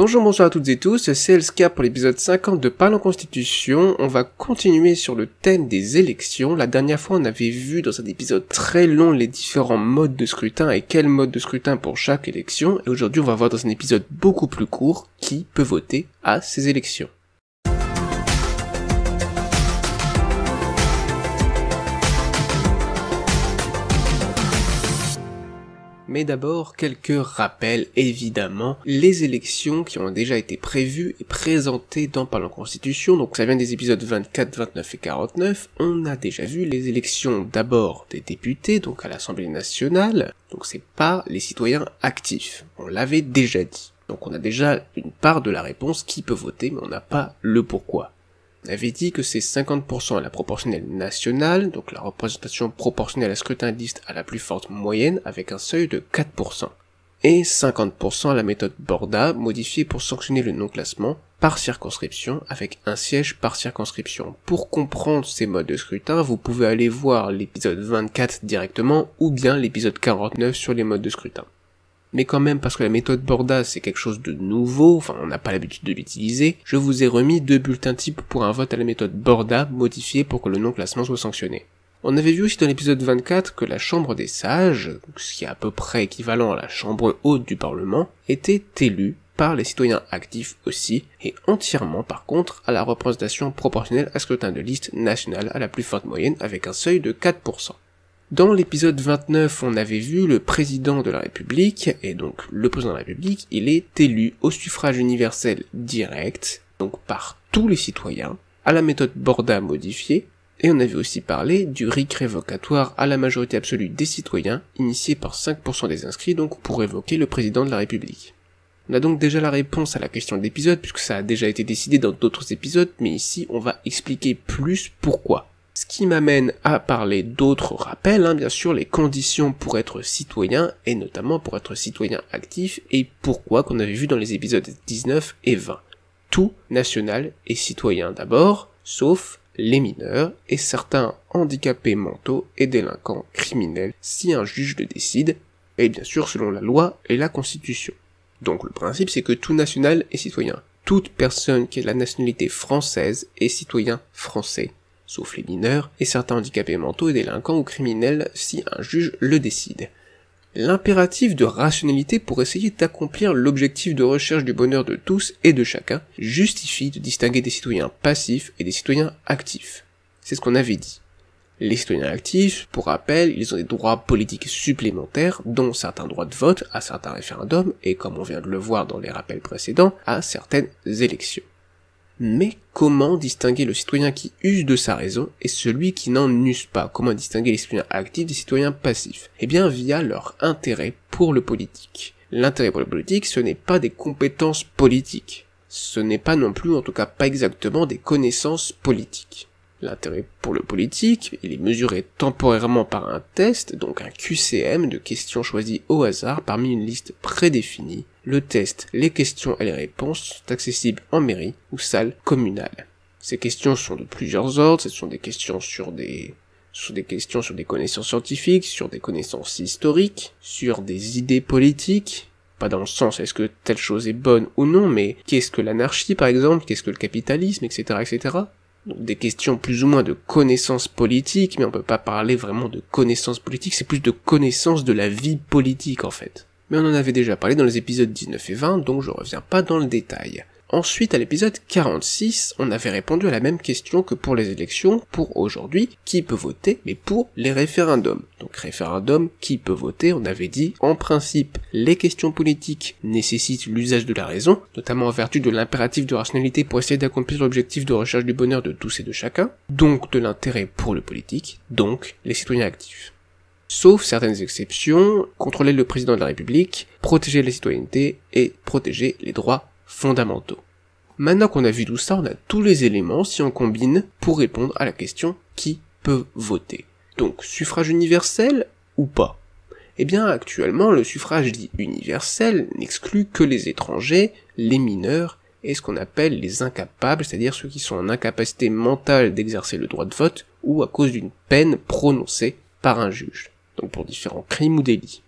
Bonjour à toutes et tous, c'est Elska pour l'épisode 50 de Parlons Constitution. On va continuer sur le thème des élections. La dernière fois, on avait vu dans un épisode très long les différents modes de scrutin et quel mode de scrutin pour chaque élection. Et aujourd'hui, on va voir dans un épisode beaucoup plus court qui peut voter à ces élections. Mais d'abord, quelques rappels, évidemment, les élections qui ont déjà été prévues et présentées dans Parlons Constitution, donc ça vient des épisodes 24, 29 et 49, on a déjà vu les élections d'abord des députés, donc à l'Assemblée nationale, donc c'est pas les citoyens actifs, on l'avait déjà dit. Donc on a déjà une part de la réponse qui peut voter, mais on n'a pas le pourquoi. On avait dit que c'est 50% à la proportionnelle nationale, donc la représentation proportionnelle à scrutin de liste à la plus forte moyenne, avec un seuil de 4%. Et 50% à la méthode Borda, modifiée pour sanctionner le non-classement par circonscription, avec un siège par circonscription. Pour comprendre ces modes de scrutin, vous pouvez aller voir l'épisode 24 directement, ou bien l'épisode 49 sur les modes de scrutin. Mais quand même, parce que la méthode Borda c'est quelque chose de nouveau, enfin on n'a pas l'habitude de l'utiliser, je vous ai remis 2 bulletins types pour un vote à la méthode Borda modifié pour que le non-classement soit sanctionné. On avait vu aussi dans l'épisode 24 que la Chambre des Sages, ce qui est à peu près équivalent à la Chambre haute du Parlement, était élue par les citoyens actifs aussi, et entièrement par contre à la représentation proportionnelle à scrutin de liste nationale à la plus forte moyenne avec un seuil de 4%. Dans l'épisode 29, on avait vu le président de la République, et donc le président de la République, il est élu au suffrage universel direct, donc par tous les citoyens, à la méthode Borda modifiée, et on avait aussi parlé du RIC révocatoire à la majorité absolue des citoyens, initié par 5% des inscrits, donc pour évoquer le président de la République. On a donc déjà la réponse à la question de l'épisode, puisque ça a déjà été décidé dans d'autres épisodes, mais ici on va expliquer plus pourquoi. Ce qui m'amène à parler d'autres rappels, bien sûr, les conditions pour être citoyen, et notamment pour être citoyen actif, et pourquoi qu'on avait vu dans les épisodes 19 et 20. Tout national et citoyen d'abord, sauf les mineurs et certains handicapés mentaux et délinquants criminels, si un juge le décide, et bien sûr selon la loi et la Constitution. Donc le principe c'est que tout national est citoyen. Toute personne qui a la nationalité française est citoyen français, sauf les mineurs, et certains handicapés mentaux et délinquants ou criminels si un juge le décide. L'impératif de rationalité pour essayer d'accomplir l'objectif de recherche du bonheur de tous et de chacun justifie de distinguer des citoyens passifs et des citoyens actifs. C'est ce qu'on avait dit. Les citoyens actifs, pour rappel, ils ont des droits politiques supplémentaires, dont certains droits de vote à certains référendums, et comme on vient de le voir dans les rappels précédents, à certaines élections. Mais comment distinguer le citoyen qui use de sa raison et celui qui n'en use pas? Comment distinguer les citoyens actifs des citoyens passifs? Eh bien via leur intérêt pour le politique. L'intérêt pour le politique, ce n'est pas des compétences politiques. Ce n'est pas non plus, en tout cas pas exactement, des connaissances politiques. L'intérêt pour le politique, il est mesuré temporairement par un test, donc un QCM de questions choisies au hasard parmi une liste prédéfinie. Le test, les questions et les réponses sont accessibles en mairie ou salle communale. Ces questions sont de plusieurs ordres, ce sont des questions sur des connaissances scientifiques, sur des connaissances historiques, sur des idées politiques, pas dans le sens est-ce que telle chose est bonne ou non, mais qu'est-ce que l'anarchie par exemple, qu'est-ce que le capitalisme, etc., etc. Donc des questions plus ou moins de connaissances politiques, mais on peut pas parler vraiment de connaissances politiques, c'est plus de connaissances de la vie politique en fait. Mais on en avait déjà parlé dans les épisodes 19 et 20, donc je reviens pas dans le détail. Ensuite, à l'épisode 46, on avait répondu à la même question que pour les élections, pour aujourd'hui, qui peut voter, mais pour les référendums. Donc référendum, qui peut voter, on avait dit, en principe, les questions politiques nécessitent l'usage de la raison, notamment en vertu de l'impératif de rationalité pour essayer d'accomplir l'objectif de recherche du bonheur de tous et de chacun, donc de l'intérêt pour le politique, donc les citoyens actifs. Sauf certaines exceptions, contrôler le président de la République, protéger la citoyenneté et protéger les droits fondamentaux. Maintenant qu'on a vu tout ça, on a tous les éléments si on combine pour répondre à la question qui peut voter. Donc suffrage universel ou pas? Eh bien actuellement le suffrage dit universel n'exclut que les étrangers, les mineurs et ce qu'on appelle les incapables, c'est-à-dire ceux qui sont en incapacité mentale d'exercer le droit de vote ou à cause d'une peine prononcée par un juge, donc pour différents crimes ou délits.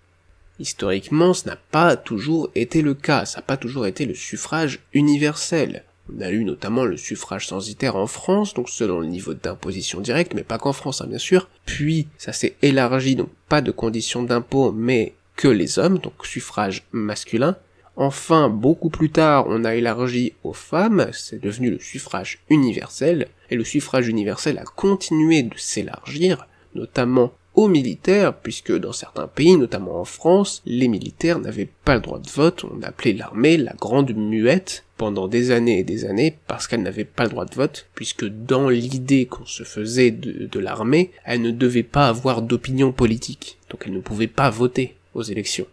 Historiquement, ce n'a pas toujours été le cas, ça n'a pas toujours été le suffrage universel. On a eu notamment le suffrage censitaire en France, donc selon le niveau d'imposition directe, mais pas qu'en France, bien sûr. Puis, ça s'est élargi, donc pas de conditions d'impôt, mais que les hommes, donc suffrage masculin. Enfin, beaucoup plus tard, on a élargi aux femmes, c'est devenu le suffrage universel, et le suffrage universel a continué de s'élargir, notamment aux militaires, puisque dans certains pays, notamment en France, les militaires n'avaient pas le droit de vote, on appelait l'armée la grande muette, pendant des années et des années, parce qu'elle n'avait pas le droit de vote, puisque dans l'idée qu'on se faisait de l'armée, elle ne devait pas avoir d'opinion politique, donc elle ne pouvait pas voter aux élections.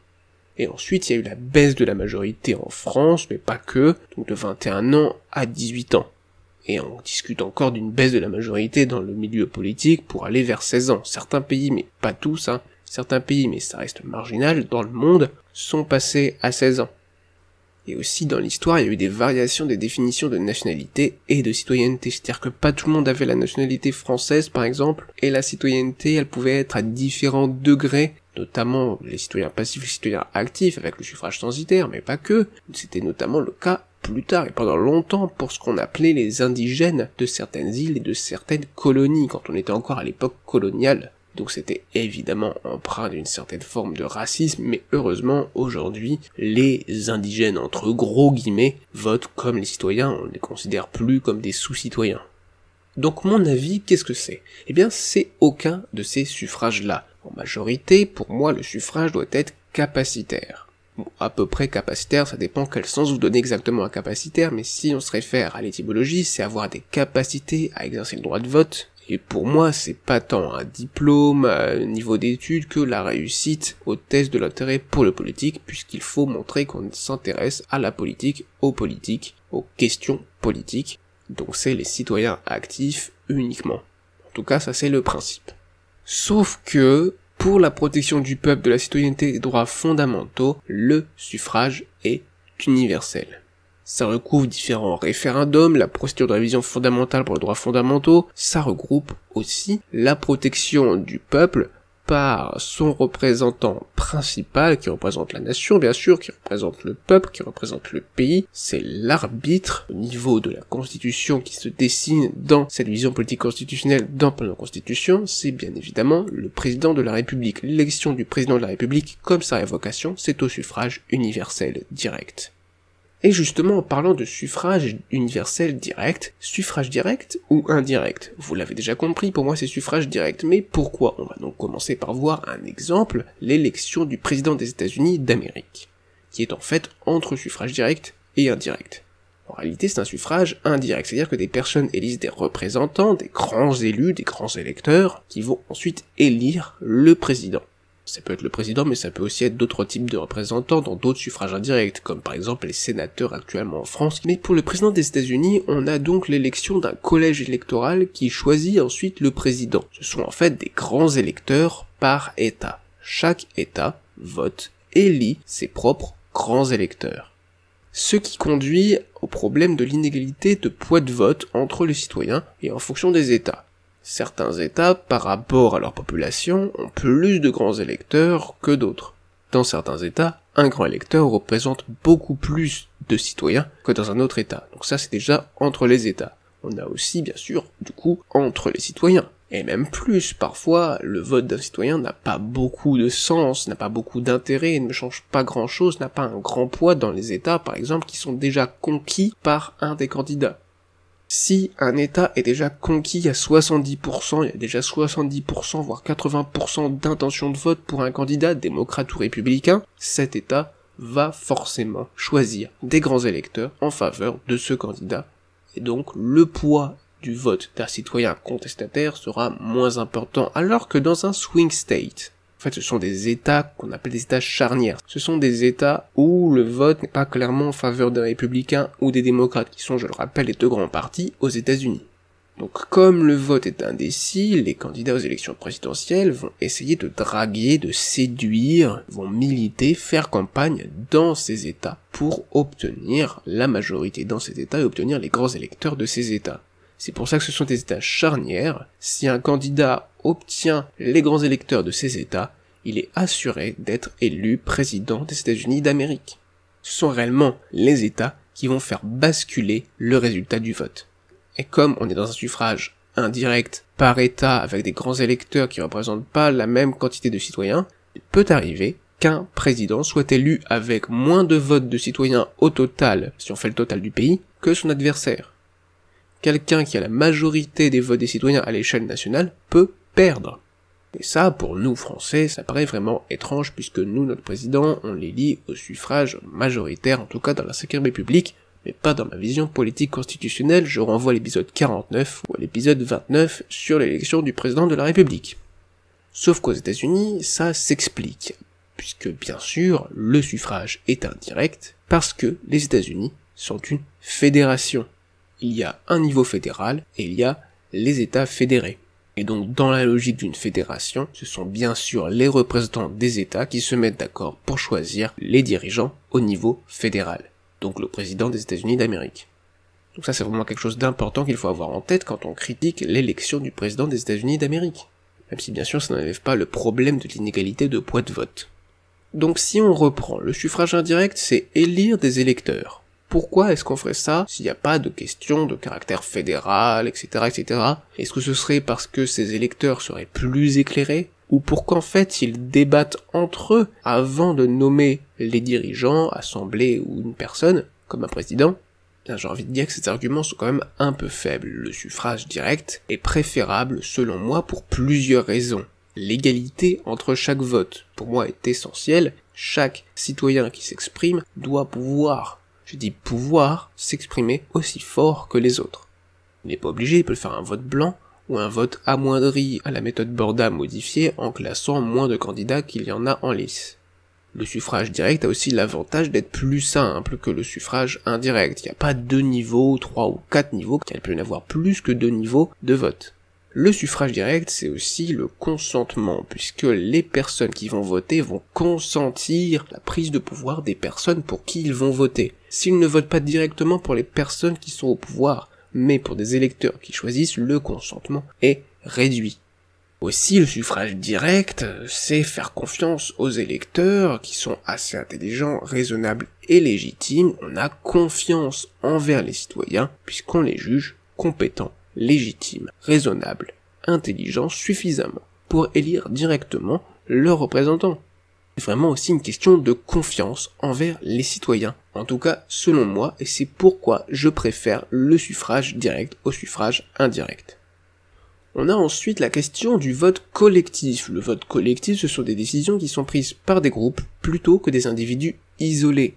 Et ensuite, il y a eu la baisse de la majorité en France, mais pas que, donc de 21 ans à 18 ans. Et on discute encore d'une baisse de la majorité dans le milieu politique pour aller vers 16 ans. Certains pays, mais pas tous, certains pays, mais ça reste marginal, dans le monde, sont passés à 16 ans. Et aussi dans l'histoire, il y a eu des variations des définitions de nationalité et de citoyenneté. C'est-à-dire que pas tout le monde avait la nationalité française, par exemple, et la citoyenneté, elle pouvait être à différents degrés, notamment les citoyens passifs et les citoyens actifs avec le suffrage censitaire, mais pas que. C'était notamment le cas plus tard et pendant longtemps pour ce qu'on appelait les indigènes de certaines îles et de certaines colonies, quand on était encore à l'époque coloniale. Donc c'était évidemment empreint d'une certaine forme de racisme, mais heureusement, aujourd'hui, les indigènes, entre gros guillemets, votent comme les citoyens, on ne les considère plus comme des sous-citoyens. Donc mon avis, qu'est-ce que c'est ? Eh bien, c'est aucun de ces suffrages-là. En majorité, pour moi, le suffrage doit être capacitaire. Bon, à peu près capacitaire, ça dépend quel sens vous donnez exactement à capacitaire, mais si on se réfère à l'étymologie, c'est avoir des capacités à exercer le droit de vote. Et pour moi, c'est pas tant un diplôme, un niveau d'études, que la réussite aux tests de l'intérêt pour le politique, puisqu'il faut montrer qu'on s'intéresse à la politique, aux questions politiques. Donc c'est les citoyens actifs uniquement. En tout cas, ça c'est le principe. Sauf que, pour la protection du peuple, de la citoyenneté et des droits fondamentaux, le suffrage est universel. Ça recouvre différents référendums, la procédure de révision fondamentale pour les droits fondamentaux, ça regroupe aussi la protection du peuple par son représentant principal, qui représente la nation bien sûr, qui représente le peuple, qui représente le pays, c'est l'arbitre au niveau de la constitution qui se dessine dans cette vision politique constitutionnelle dans la constitution, c'est bien évidemment le président de la République. L'élection du président de la République, comme sa révocation, c'est au suffrage universel direct. Et justement, en parlant de suffrage universel direct ou indirect, vous l'avez déjà compris, pour moi c'est suffrage direct, mais pourquoi ? On va donc commencer par voir un exemple, l'élection du président des États-Unis d'Amérique, qui est en fait entre suffrage direct et indirect. En réalité, c'est un suffrage indirect, c'est-à-dire que des personnes élisent des représentants, des grands élus, des grands électeurs, qui vont ensuite élire le président. Ça peut être le président, mais ça peut aussi être d'autres types de représentants dans d'autres suffrages indirects, comme par exemple les sénateurs actuellement en France. Mais pour le président des États-Unis, on a donc l'élection d'un collège électoral qui choisit ensuite le président. Ce sont en fait des grands électeurs par État. Chaque État vote, élit ses propres grands électeurs. Ce qui conduit au problème de l'inégalité de poids de vote entre les citoyens et en fonction des États. Certains États, par rapport à leur population, ont plus de grands électeurs que d'autres. Dans certains États, un grand électeur représente beaucoup plus de citoyens que dans un autre État. Donc ça, c'est déjà entre les États. On a aussi, bien sûr, du coup, entre les citoyens. Et même plus, parfois, le vote d'un citoyen n'a pas beaucoup de sens, n'a pas beaucoup d'intérêt, ne change pas grand-chose, n'a pas un grand poids dans les États, par exemple, qui sont déjà conquis par un des candidats. Si un État est déjà conquis à 70%, il y a déjà 70% voire 80% d'intention de vote pour un candidat, démocrate ou républicain, cet État va forcément choisir des grands électeurs en faveur de ce candidat. Et donc le poids du vote d'un citoyen contestataire sera moins important, alors que dans un swing state, en fait, ce sont des États qu'on appelle des États charnières. Ce sont des États où le vote n'est pas clairement en faveur des républicains ou des démocrates, qui sont, je le rappelle, les deux grands partis aux États-Unis. Donc, comme le vote est indécis, les candidats aux élections présidentielles vont essayer de draguer, de séduire, vont militer, faire campagne dans ces États pour obtenir la majorité dans ces États et obtenir les grands électeurs de ces États. C'est pour ça que ce sont des États charnières. Si un candidat obtient les grands électeurs de ces États, il est assuré d'être élu président des États-Unis d'Amérique. Ce sont réellement les États qui vont faire basculer le résultat du vote. Et comme on est dans un suffrage indirect par État avec des grands électeurs qui ne représentent pas la même quantité de citoyens, il peut arriver qu'un président soit élu avec moins de votes de citoyens au total, si on fait le total du pays, que son adversaire. Quelqu'un qui a la majorité des votes des citoyens à l'échelle nationale peut perdre. Et ça, pour nous Français, ça paraît vraiment étrange puisque nous, notre président, on l'élit au suffrage majoritaire, en tout cas dans la 5e République, mais pas dans ma vision politique constitutionnelle. Je renvoie à l'épisode 49 ou à l'épisode 29 sur l'élection du président de la République. Sauf qu'aux États-Unis, ça s'explique, puisque bien sûr, le suffrage est indirect, parce que les États-Unis sont une fédération. Il y a un niveau fédéral et il y a les États fédérés. Et donc, dans la logique d'une fédération, ce sont bien sûr les représentants des États qui se mettent d'accord pour choisir les dirigeants au niveau fédéral. Donc le président des États-Unis d'Amérique. Donc ça, c'est vraiment quelque chose d'important qu'il faut avoir en tête quand on critique l'élection du président des États-Unis d'Amérique. Même si bien sûr, ça n'enlève pas le problème de l'inégalité de poids de vote. Donc si on reprend, le suffrage indirect, c'est élire des électeurs. Pourquoi est-ce qu'on ferait ça s'il n'y a pas de question de caractère fédéral, etc., etc. Est-ce que ce serait parce que ces électeurs seraient plus éclairés? Ou pour qu'en fait ils débattent entre eux avant de nommer les dirigeants, assemblée ou une personne, comme un président? Bien, j'ai envie de dire que ces arguments sont quand même un peu faibles. Le suffrage direct est préférable selon moi pour plusieurs raisons. L'égalité entre chaque vote, pour moi, est essentielle. Chaque citoyen qui s'exprime doit pouvoir, je dis pouvoir, s'exprimer aussi fort que les autres. Il n'est pas obligé, il peut faire un vote blanc, ou un vote amoindri à la méthode Borda modifiée en classant moins de candidats qu'il y en a en lice. Le suffrage direct a aussi l'avantage d'être plus simple que le suffrage indirect. Il n'y a pas 2 niveaux, 3 ou 4 niveaux, il peut y en avoir plus que 2 niveaux de vote. Le suffrage direct, c'est aussi le consentement, puisque les personnes qui vont voter vont consentir la prise de pouvoir des personnes pour qui ils vont voter. S'ils ne votent pas directement pour les personnes qui sont au pouvoir, mais pour des électeurs qui choisissent, le consentement est réduit. Aussi, le suffrage direct, c'est faire confiance aux électeurs qui sont assez intelligents, raisonnables et légitimes. On a confiance envers les citoyens puisqu'on les juge compétents, légitimes, raisonnables, intelligents suffisamment pour élire directement leurs représentants. C'est vraiment aussi une question de confiance envers les citoyens, en tout cas selon moi, et c'est pourquoi je préfère le suffrage direct au suffrage indirect. On a ensuite la question du vote collectif. Le vote collectif, ce sont des décisions qui sont prises par des groupes plutôt que des individus isolés.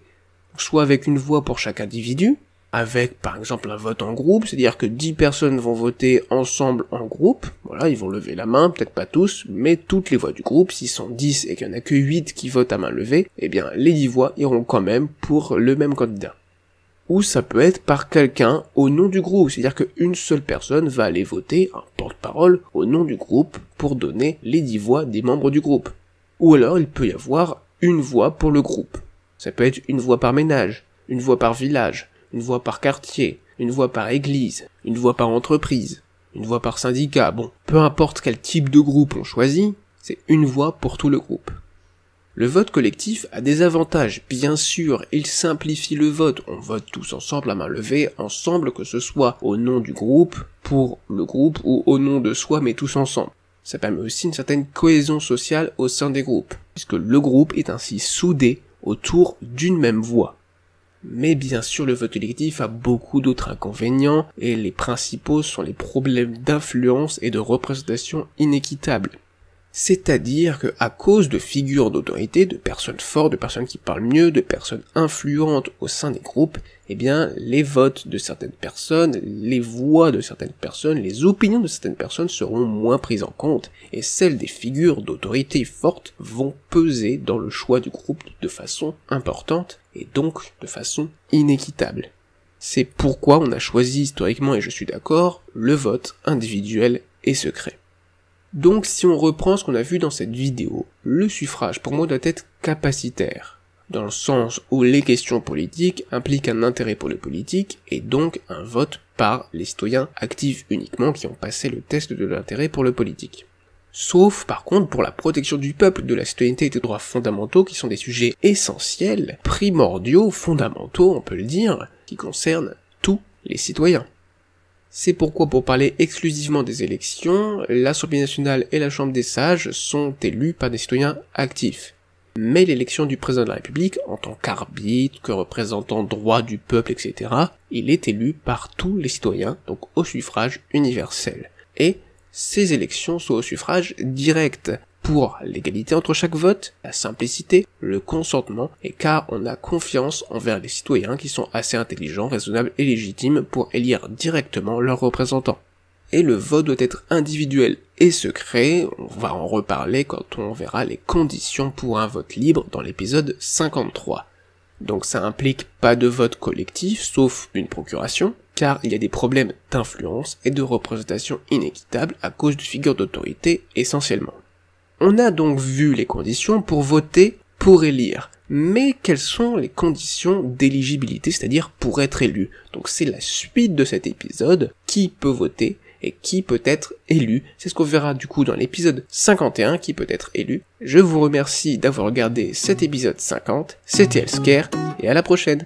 Soit avec une voix pour chaque individu, avec par exemple un vote en groupe, c'est-à-dire que 10 personnes vont voter ensemble en groupe, voilà, ils vont lever la main, peut-être pas tous, mais toutes les voix du groupe, s'ils sont 10 et qu'il n'y en a que 8 qui votent à main levée, eh bien les 10 voix iront quand même pour le même candidat. Ou ça peut être par quelqu'un au nom du groupe, c'est-à-dire qu'une seule personne va aller voter, un porte-parole, au nom du groupe pour donner les 10 voix des membres du groupe. Ou alors il peut y avoir une voix pour le groupe. Ça peut être une voix par ménage, une voix par village, une voix par quartier, une voix par église, une voix par entreprise, une voix par syndicat, bon, peu importe quel type de groupe on choisit, c'est une voix pour tout le groupe. Le vote collectif a des avantages, bien sûr, il simplifie le vote, on vote tous ensemble à main levée, ensemble, que ce soit au nom du groupe, pour le groupe, ou au nom de soi, mais tous ensemble. Ça permet aussi une certaine cohésion sociale au sein des groupes, puisque le groupe est ainsi soudé autour d'une même voix. Mais bien sûr, le vote collectif a beaucoup d'autres inconvénients, et les principaux sont les problèmes d'influence et de représentation inéquitable. C'est-à-dire que à cause de figures d'autorité, de personnes fortes, de personnes qui parlent mieux, de personnes influentes au sein des groupes, eh bien, les votes de certaines personnes, les voix de certaines personnes, les opinions de certaines personnes seront moins prises en compte, et celles des figures d'autorité fortes vont peser dans le choix du groupe de façon importante, et donc de façon inéquitable. C'est pourquoi on a choisi historiquement, et je suis d'accord, le vote individuel et secret. Donc si on reprend ce qu'on a vu dans cette vidéo, le suffrage pour moi doit être capacitaire, dans le sens où les questions politiques impliquent un intérêt pour le politique et donc un vote par les citoyens actifs uniquement qui ont passé le test de l'intérêt pour le politique. Sauf par contre pour la protection du peuple, de la citoyenneté et des droits fondamentaux qui sont des sujets essentiels, primordiaux, fondamentaux on peut le dire, qui concernent tous les citoyens. C'est pourquoi pour parler exclusivement des élections, l'Assemblée nationale et la Chambre des sages sont élus par des citoyens actifs. Mais l'élection du président de la République, en tant qu'arbitre, que représentant droit du peuple, etc., il est élu par tous les citoyens, donc au suffrage universel. Et ces élections sont au suffrage direct, pour l'égalité entre chaque vote, la simplicité, le consentement, et car on a confiance envers les citoyens qui sont assez intelligents, raisonnables et légitimes pour élire directement leurs représentants. Et le vote doit être individuel et secret, on va en reparler quand on verra les conditions pour un vote libre dans l'épisode 53. Donc ça implique pas de vote collectif, sauf une procuration, car il y a des problèmes d'influence et de représentation inéquitable à cause de figures d'autorité essentiellement. On a donc vu les conditions pour voter pour élire, mais quelles sont les conditions d'éligibilité, c'est-à-dire pour être élu? Donc c'est la suite de cet épisode, qui peut voter et qui peut être élu. C'est ce qu'on verra du coup dans l'épisode 51 qui peut être élu. Je vous remercie d'avoir regardé cet épisode 50, c'était Healthcare, et à la prochaine.